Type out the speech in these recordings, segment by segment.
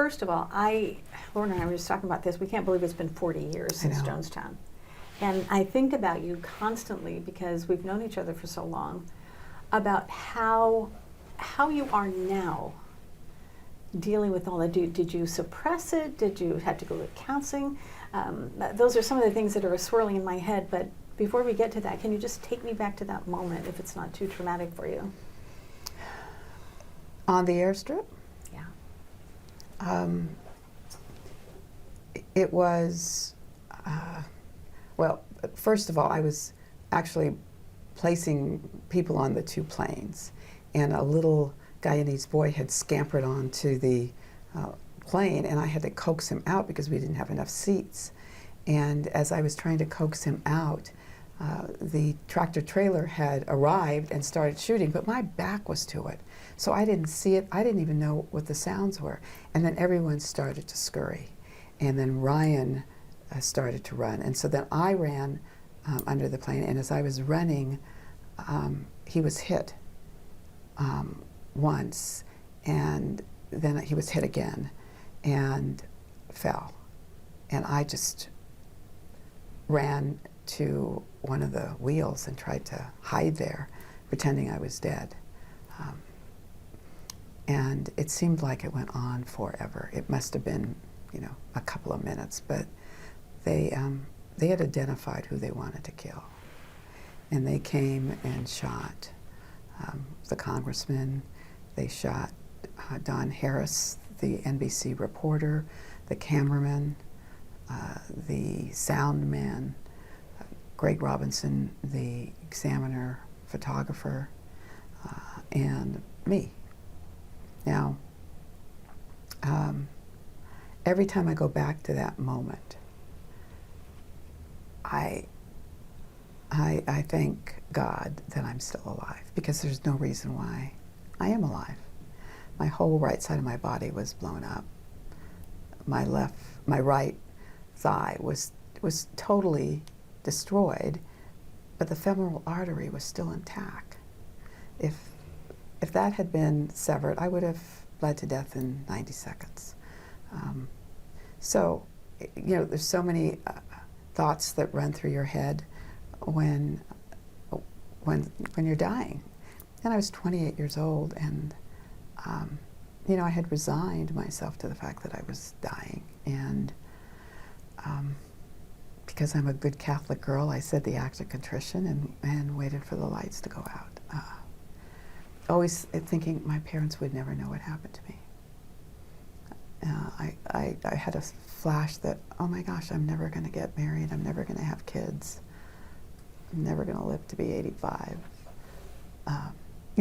first of all, Lauren and I were just talking about this. We can't believe it's been 40 years since Jonestown. And I think about you constantly, because we've known each other for so long, about how you are now dealing with all that. Did you suppress it? Did you have to go to counseling? Those are some of the things that are swirling in my head. But before we get to that, can you just take me back to that moment, if it's not too traumatic for you? On the airstrip? Yeah. It was, well, first of all, I was actually placing people on the two planes, and a little Guyanese boy had scampered onto the plane, and I had to coax him out because we didn't have enough seats. And as I was trying to coax him out, the tractor trailer had arrived and started shooting, but my back was to it. So I didn't see it. I didn't even know what the sounds were. And then everyone started to scurry. And then Ryan started to run. And so then I ran under the plane, and as I was running, he was hit once, and then he was hit again and fell. And I just ran to one of the wheels and tried to hide there, pretending I was dead. And it seemed like it went on forever. It must have been, a couple of minutes, but they had identified who they wanted to kill. And they came and shot the congressman. They shot Don Harris, the NBC reporter, the cameraman, the sound man, Greg Robinson, the Examiner photographer, and me. Now, every time I go back to that moment, I thank God that I'm still alive, because there's no reason why I am alive. My whole right side of my body was blown up. My right thigh was totally destroyed, but the femoral artery was still intact. If that had been severed, I would have bled to death in 90 seconds. So, there's so many thoughts that run through your head when you're dying. And I was 28 years old, and I had resigned myself to the fact that I was dying. And because I'm a good Catholic girl, I said the act of contrition and waited for the lights to go out. Always thinking my parents would never know what happened to me. I had a flash that, oh my gosh, I'm never going to get married. I'm never going to have kids. I'm never going to live to be 85.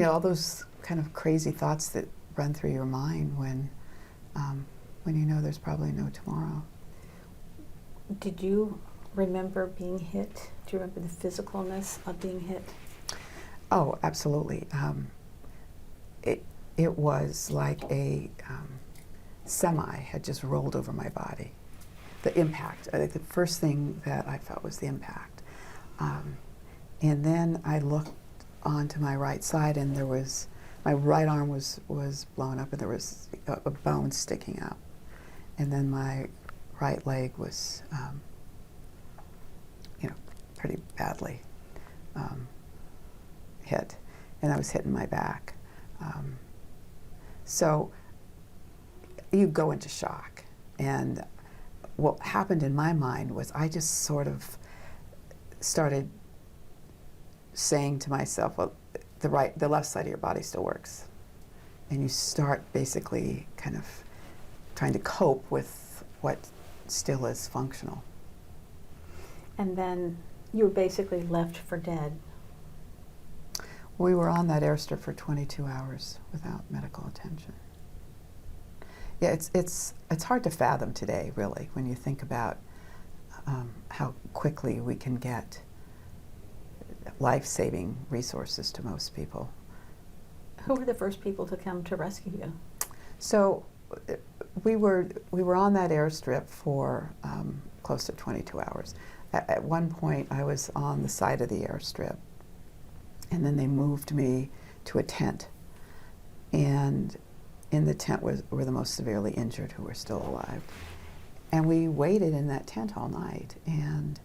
All those kind of crazy thoughts that run through your mind when you know there's probably no tomorrow. Did you remember being hit? Do you remember the physicalness of being hit? Oh, absolutely. It was like a semi had just rolled over my body. The impact. The first thing that I felt was the impact. And then I looked onto my right side, and my right arm was blown up, and there was a bone sticking out. And then my right leg was, pretty badly hit. And I was hitting my back. So you go into shock. And what happened in my mind was I just sort of started saying to myself, well, the left side of your body still works. And you start basically kind of trying to cope with what still is functional. And then you were basically left for dead. We were on that airstrip for 22 hours without medical attention. Yeah, it's hard to fathom today, really, when you think about how quickly we can get life-saving resources to most people. Who were the first people to come to rescue you? So we were on that airstrip for close to 22 hours. At one point, I was on the side of the airstrip, and then they moved me to a tent. And in the tent were the most severely injured who were still alive. And we waited in that tent all night, and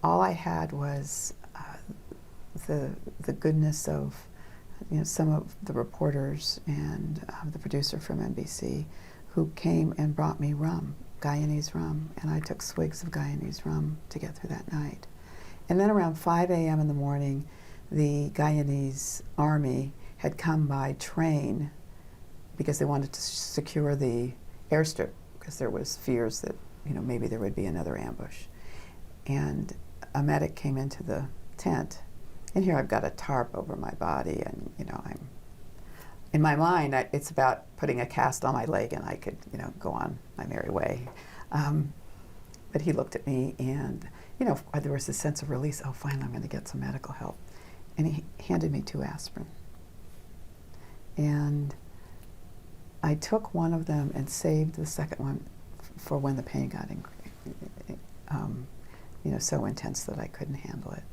all I had was the goodness of some of the reporters and the producer from NBC who came and brought me rum, Guyanese rum, and I took swigs of Guyanese rum to get through that night. And then around 5 a.m. in the morning, the Guyanese army had come by train because they wanted to secure the airstrip because there was fears that maybe there would be another ambush. And a medic came into the tent, and here I've got a tarp over my body, and I'm in my mind it's about putting a cast on my leg and I could go on my merry way. But he looked at me, and there was this sense of release. Oh, finally I'm going to get some medical help. And he handed me 2 aspirin. And I took one of them and saved the second one for when the pain got so intense that I couldn't handle it.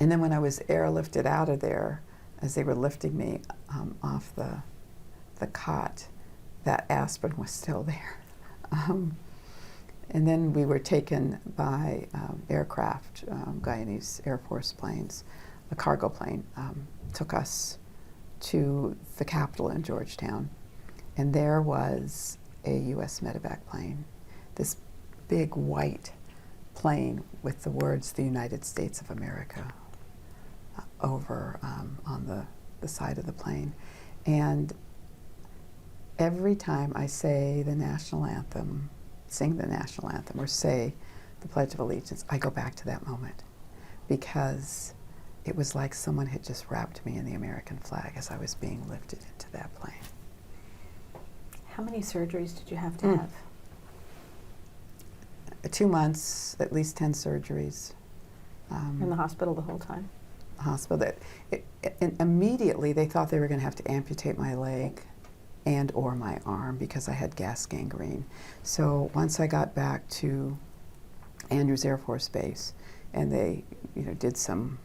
And then when I was airlifted out of there, as they were lifting me off the cot, that aspirin was still there. And then we were taken by aircraft, Guyanese Air Force planes. A cargo plane took us to the capital in Georgetown, and there was a U.S. medevac plane, this big white plane with the words "the United States of America" over on the side of the plane. And every time I say the national anthem, sing the national anthem, or say the Pledge of Allegiance, I go back to that moment, because it was like someone had just wrapped me in the American flag as I was being lifted into that plane. How many surgeries did you have to have? 2 months, at least 10 surgeries. In the hospital the whole time? Hospital. And immediately they thought they were going to have to amputate my leg and or my arm because I had gas gangrene. So once I got back to Andrews Air Force Base, and they did some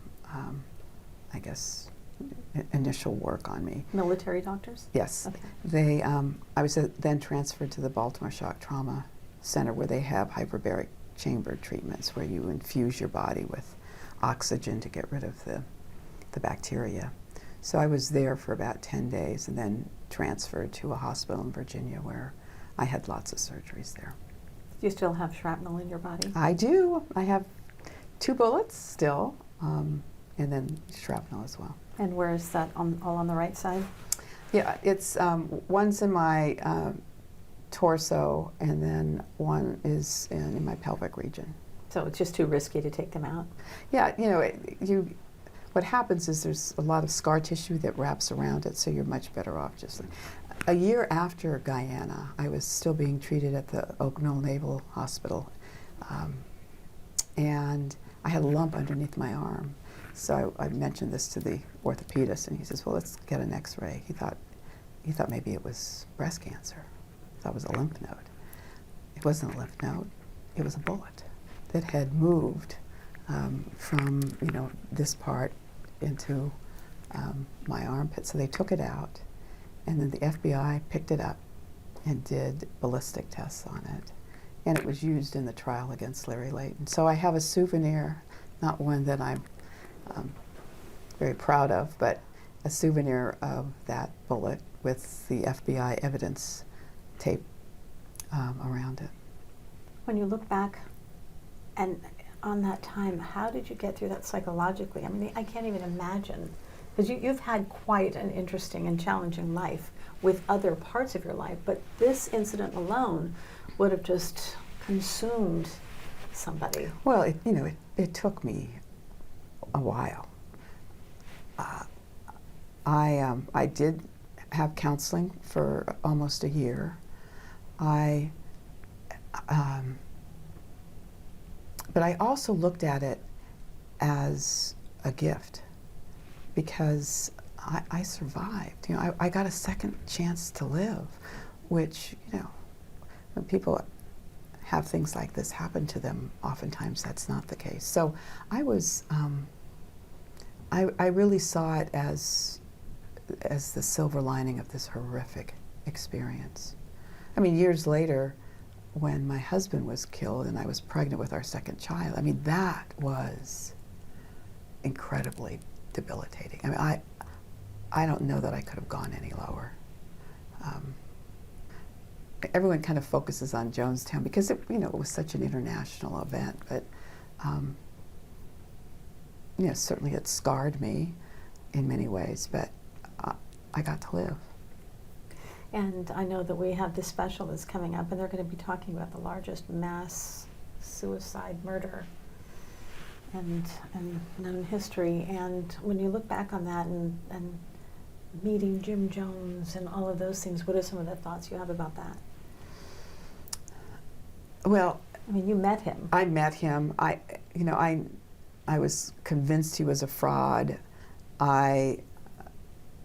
initial work on me. Military doctors? Yes. Okay. I was then transferred to the Baltimore Shock Trauma Center, where they have hyperbaric chamber treatments where you infuse your body with oxygen to get rid of the bacteria. So I was there for about 10 days and then transferred to a hospital in Virginia where I had lots of surgeries there. Do you still have shrapnel in your body? I do. I have 2 bullets still, and then shrapnel as well. And where is that, all on the right side? Yeah, it's one's in my torso, and then one is in my pelvic region. So it's just too risky to take them out? Yeah, what happens is there's a lot of scar tissue that wraps around it, so you're much better off just. A year after Guyana, I was still being treated at the Oak Mill Naval Hospital, and I had a lump underneath my arm. So I mentioned this to the orthopedist, and he says, "Well, let's get an X-ray." He thought maybe it was breast cancer. I thought it was a lymph node. It wasn't a lymph node. It was a bullet that had moved from this part into my armpit. So they took it out, and then the FBI picked it up and did ballistic tests on it, and it was used in the trial against Larry Layton. So I have a souvenir, not one that I'm very proud of, but a souvenir of that bullet with the FBI evidence tape around it. When you look back and on that time, how did you get through that psychologically? I mean, I can't even imagine, because you've had quite an interesting and challenging life with other parts of your life, but this incident alone would have just consumed somebody. Well, it took me a while. I did have counseling for almost a year. But I also looked at it as a gift, because I survived. I got a second chance to live, which, when people have things like this happen to them, oftentimes that's not the case. So I was, I really saw it as as the silver lining of this horrific experience. I mean, years later, when my husband was killed and I was pregnant with our second child, I mean, that was incredibly debilitating. I mean, I don't know that I could have gone any lower. Everyone kind of focuses on Jonestown because it was such an international event, but certainly it scarred me in many ways, but I got to live. And I know that we have this special that's coming up, and they're going to be talking about the largest mass suicide murder in known history. And when you look back on that and meeting Jim Jones and all of those things, what are some of the thoughts you have about that? Well, I mean, you met him. I met him. I was convinced he was a fraud. I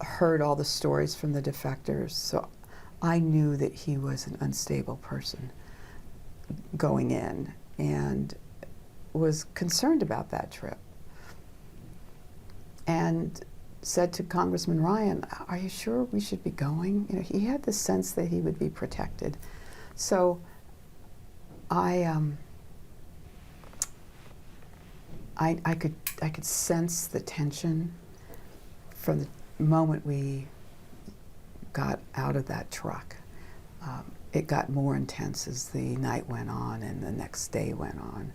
heard all the stories from the defectors, so I knew that he was an unstable person going in, and was concerned about that trip. And said to Congressman Ryan, "Are you sure we should be going?" He had the sense that he would be protected. So I could sense the tension from the moment we got out of that truck. It got more intense as the night went on and the next day went on.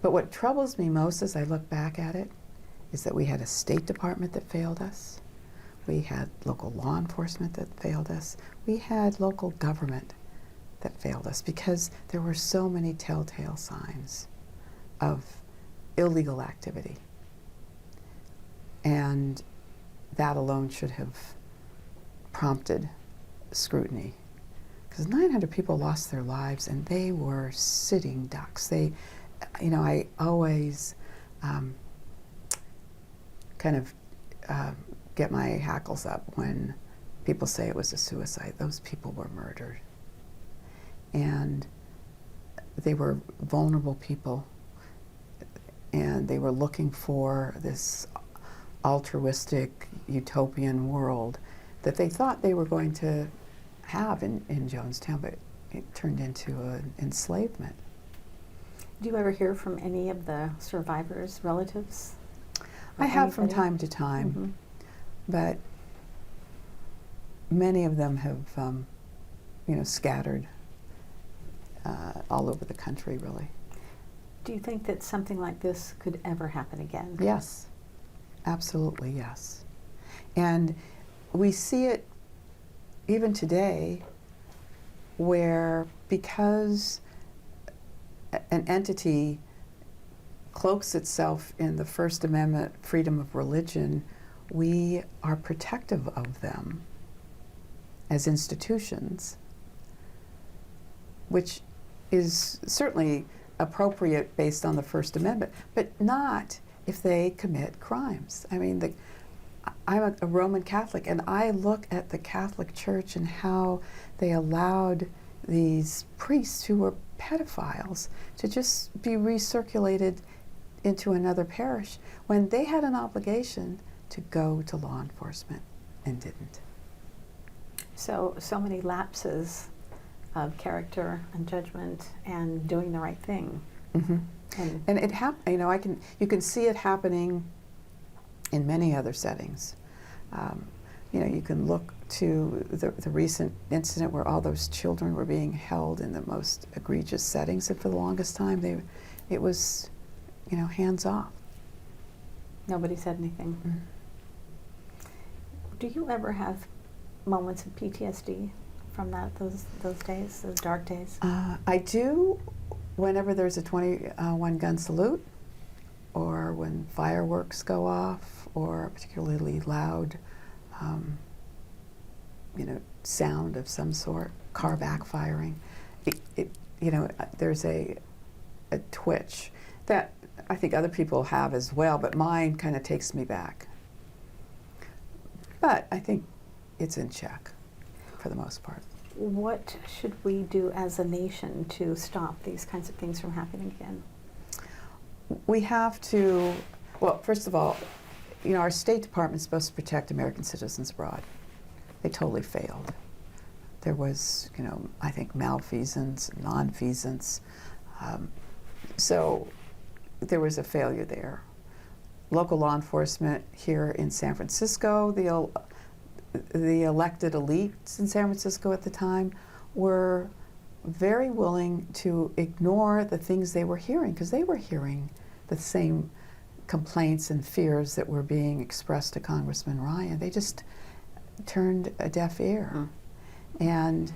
But what troubles me most as I look back at it is that we had a State Department that failed us. We had local law enforcement that failed us. We had local government that failed us because there were so many telltale signs of illegal activity. And that alone should have prompted scrutiny. Because 900 people lost their lives and they were sitting ducks. I always get my hackles up when people say it was a suicide. Those people were murdered. And they were vulnerable people, and they were looking for this altruistic utopian world that they thought they were going to have in Jonestown, but it turned into an enslavement. Do you ever hear from any of the survivors' relatives? I have from time to time, Mm-hmm. but many of them have, scattered all over the country, really. Do you think that something like this could ever happen again? Yes, absolutely, yes. And we see it even today where because an entity cloaks itself in the First Amendment freedom of religion, we are protective of them as institutions, which is certainly appropriate based on the First Amendment, but not if they commit crimes. I mean, I'm a Roman Catholic, and I look at the Catholic Church and how they allowed these priests who were pedophiles to just be recirculated into another parish when they had an obligation to go to law enforcement and didn't. So many lapses of character and judgment and doing the right thing. Mm-hmm. And it you can see it happening in many other settings. You can look to the recent incident where all those children were being held in the most egregious settings, and for the longest time it was, hands off. Nobody said anything. Mm-hmm. Do you ever have moments of PTSD from those days, those dark days? I do whenever there's a 21 gun salute, or when fireworks go off, or a particularly loud sound of some sort, car backfiring. There's a twitch that I think other people have as well, but mine kind of takes me back. But I think it's in check for the most part. What should we do as a nation to stop these kinds of things from happening again? We have to, well, first of all, you know, our State Department is supposed to protect American citizens abroad. They totally failed. There was, you know, I think malfeasance, nonfeasance. So there was a failure there. Local law enforcement here in San Francisco, the elected elites in San Francisco at the time were very willing to ignore the things they were hearing, because they were hearing the same complaints and fears that were being expressed to Congressman Ryan. They just turned a deaf ear. And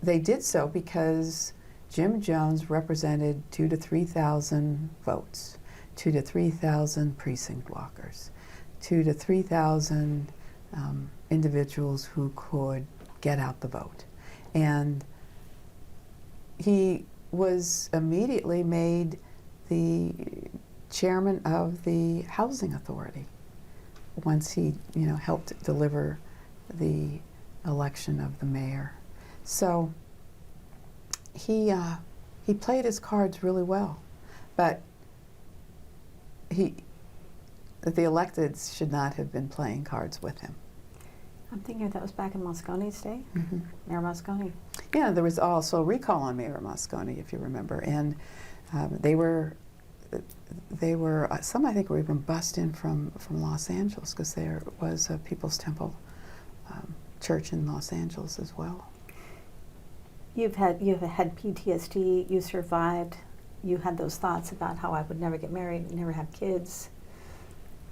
they did so because Jim Jones represented 2,000 to 3,000 votes, 2,000 to 3,000 precinct walkers, 2,000 to 3,000 individuals who could get out the vote. And he was immediately made the chairman of the Housing Authority once he, you know, helped deliver the election of the mayor. So he played his cards really well, but the electeds should not have been playing cards with him. I'm thinking that was back in Moscone's day, Mayor Moscone. Yeah, there was also a recall on Mayor Moscone, if you remember, and they were some, I think, were even bussed in from Los Angeles, because there was a People's Temple church in Los Angeles as well. You've had PTSD. You survived. You had those thoughts about how I would never get married, never have kids.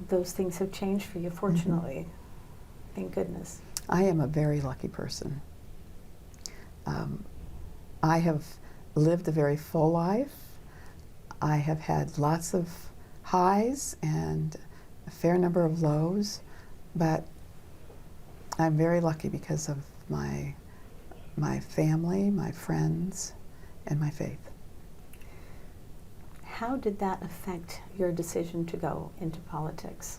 Those things have changed for you, fortunately. Thank goodness. I am a very lucky person. I have lived a very full life. I have had lots of highs and a fair number of lows, but I'm very lucky because of my family, my friends, and my faith. How did that affect your decision to go into politics?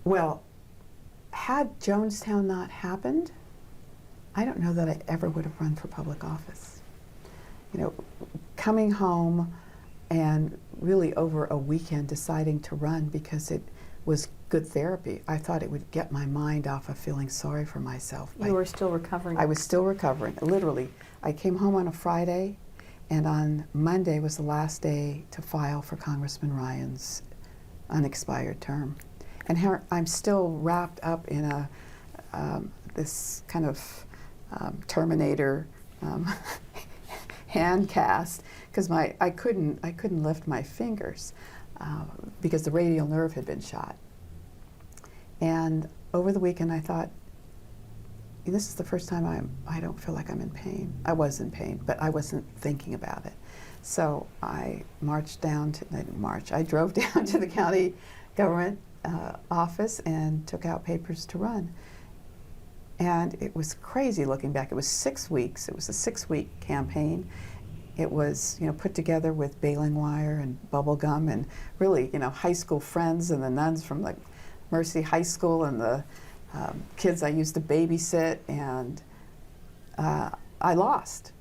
Well, had Jonestown not happened, I don't know that I ever would have run for public office. You know, coming home and really over a weekend deciding to run because it was good therapy. I thought it would get my mind off of feeling sorry for myself. You were still recovering. I was still recovering. Literally, I came home on a Friday, and on Monday was the last day to file for Congressman Ryan's unexpired term. And here I'm still wrapped up in this kind of Terminator hand cast, because I couldn't lift my fingers because the radial nerve had been shot. And over the weekend I thought, this is the first time I don't feel like I'm in pain. I was in pain, but I wasn't thinking about it. So I I drove down to the county government office and took out papers to run. And it was crazy looking back. It was 6 weeks. It was a 6-week campaign. It was, you know, put together with baling wire and bubble gum and really, you know, high school friends and the nuns from like Mercy High School and the kids I used to babysit, and I lost.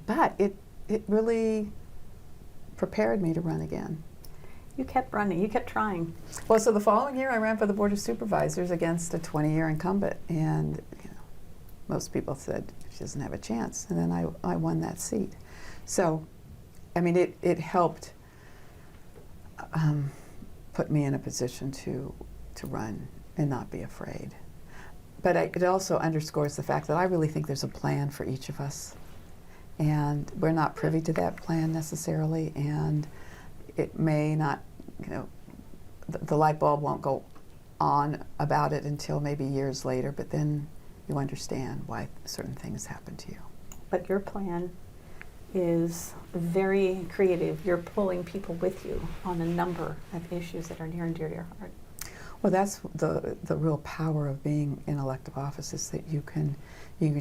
But it really prepared me to run again. You kept running. You kept trying. Well, so the following year I ran for the Board of Supervisors against a 20-year incumbent, and you know, most people said she doesn't have a chance, and then I won that seat. So, I mean, it helped put me in a position to run and not be afraid. But it also underscores the fact that I really think there's a plan for each of us, and we're not privy to that plan necessarily, and it may not, you know, the light bulb won't go on about it until maybe years later, but then you understand why certain things happen to you. But your plan is very creative. You're pulling people with you on a number of issues that are near and dear to your heart. Well, that's the real power of being in elective office, is that you can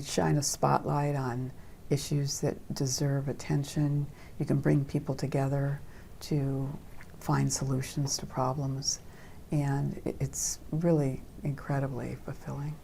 shine a spotlight on issues that deserve attention. You can bring people together to find solutions to problems, and it's really incredibly fulfilling.